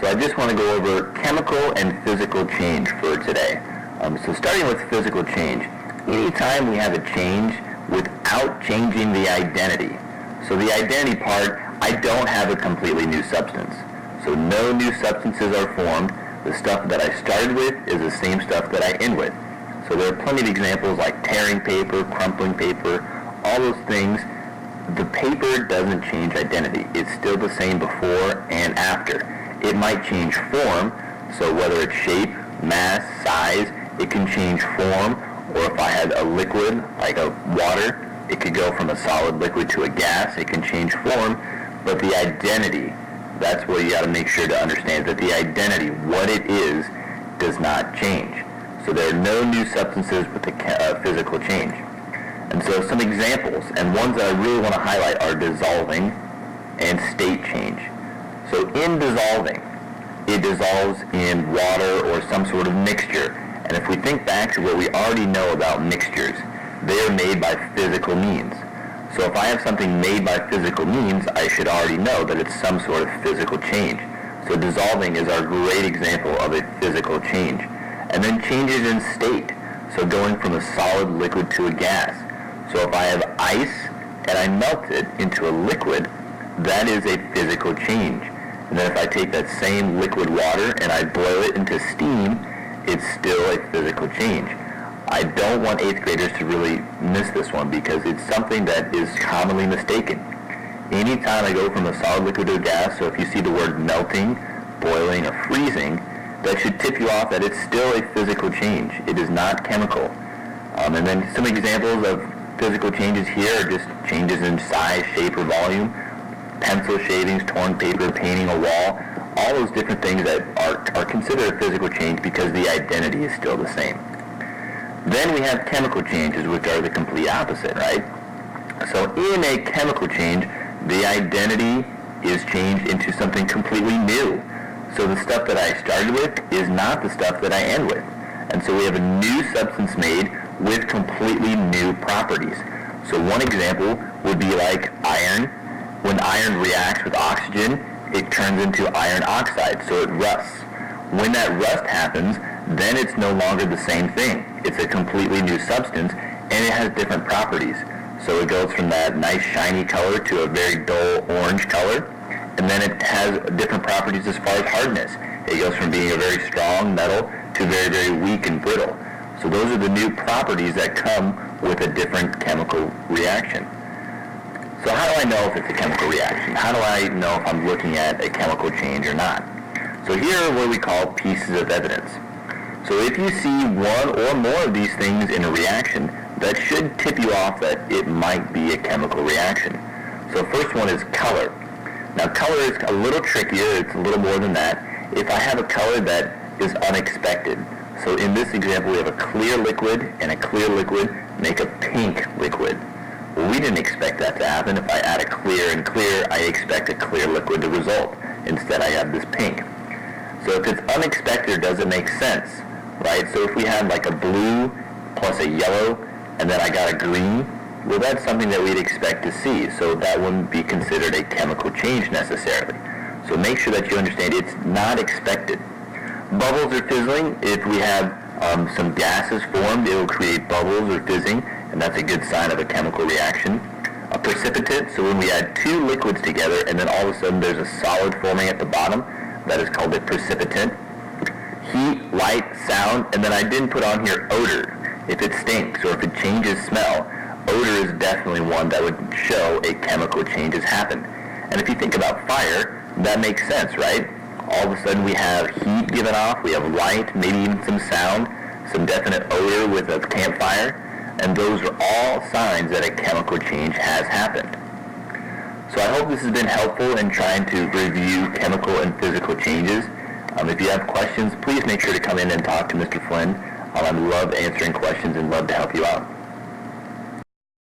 So I just want to go over chemical and physical change for today. So starting with physical change, anytime we have a change without changing the identity. So the identity part, I don't have a completely new substance. So no new substances are formed. The stuff that I started with is the same stuff that I end with. So there are plenty of examples like tearing paper, crumpling paper, all those things. The paper doesn't change identity. It's still the same before and after. It might change form, so whether it's shape, mass, size, it can change form, or if I had a liquid, like a water, it could go from a solid liquid to a gas. It can change form, but the identity, that's what you got to make sure to understand, that the identity, what it is, does not change. So there are no new substances with the physical change. And so some examples, and ones that I really want to highlight, are dissolving and state change. So in dissolving, it dissolves in water or some sort of mixture. And if we think back to what we already know about mixtures, they are made by physical means. So if I have something made by physical means, I should already know that it's some sort of physical change. So dissolving is our great example of a physical change. And then changes in state, so going from a solid liquid to a gas. So if I have ice and I melt it into a liquid, that is a physical change. And then if I take that same liquid water and I boil it into steam, it's still a physical change. I don't want 8th graders to really miss this one because it's something that is commonly mistaken. Anytime I go from a solid liquid to a gas, so if you see the word melting, boiling, or freezing, that should tip you off that it's still a physical change. It is not chemical. And then some examples of physical changes here are just changes in size, shape, or volume, pencil shavings, torn paper, painting a wall, all those different things that are considered a physical change because the identity is still the same. Then we have chemical changes, which are the complete opposite, right? So in a chemical change, the identity is changed into something completely new. So the stuff that I started with is not the stuff that I end with. And so we have a new substance made with completely new properties. So one example would be like iron. When iron reacts with oxygen, it turns into iron oxide, so it rusts. When that rust happens, then it's no longer the same thing. It's a completely new substance, and it has different properties. So it goes from that nice shiny color to a very dull orange color, and then it has different properties as far as hardness. It goes from being a very strong metal to very, very weak and brittle. So those are the new properties that come with a different chemical reaction. So how do I know if it's a chemical reaction? How do I know if I'm looking at a chemical change or not? So here are what we call pieces of evidence. So if you see one or more of these things in a reaction, that should tip you off that it might be a chemical reaction. So first one is color. Now color is a little trickier, it's a little more than that. If I have a color that is unexpected, so in this example we have a clear liquid and a clear liquid make a pink liquid. Well, we didn't expect that to happen. If I add a clear and clear, I expect a clear liquid to result. Instead I have this pink. So if it's unexpected, does it make sense? Right? So if we had like a blue plus a yellow and then I got a green, well that's something that we'd expect to see. So that wouldn't be considered a chemical change necessarily. So make sure that you understand it's not expected. Bubbles or fizzling, if we have some gases formed, it will create bubbles or fizzing, and that's a good sign of a chemical reaction. A precipitate, so when we add two liquids together and then all of a sudden there's a solid forming at the bottom, that is called a precipitant. Heat, light, sound, and then I didn't put on here odor. If it stinks or if it changes smell, odor is definitely one that would show a chemical change has happened. And if you think about fire, that makes sense, right? All of a sudden we have heat given off, we have light, maybe even some sound, some definite odor with a campfire, and those are all signs that a chemical change has happened. So I hope this has been helpful in trying to review chemical and physical changes. If you have questions, please make sure to come in and talk to Mr. Flynn. I love answering questions and love to help you out.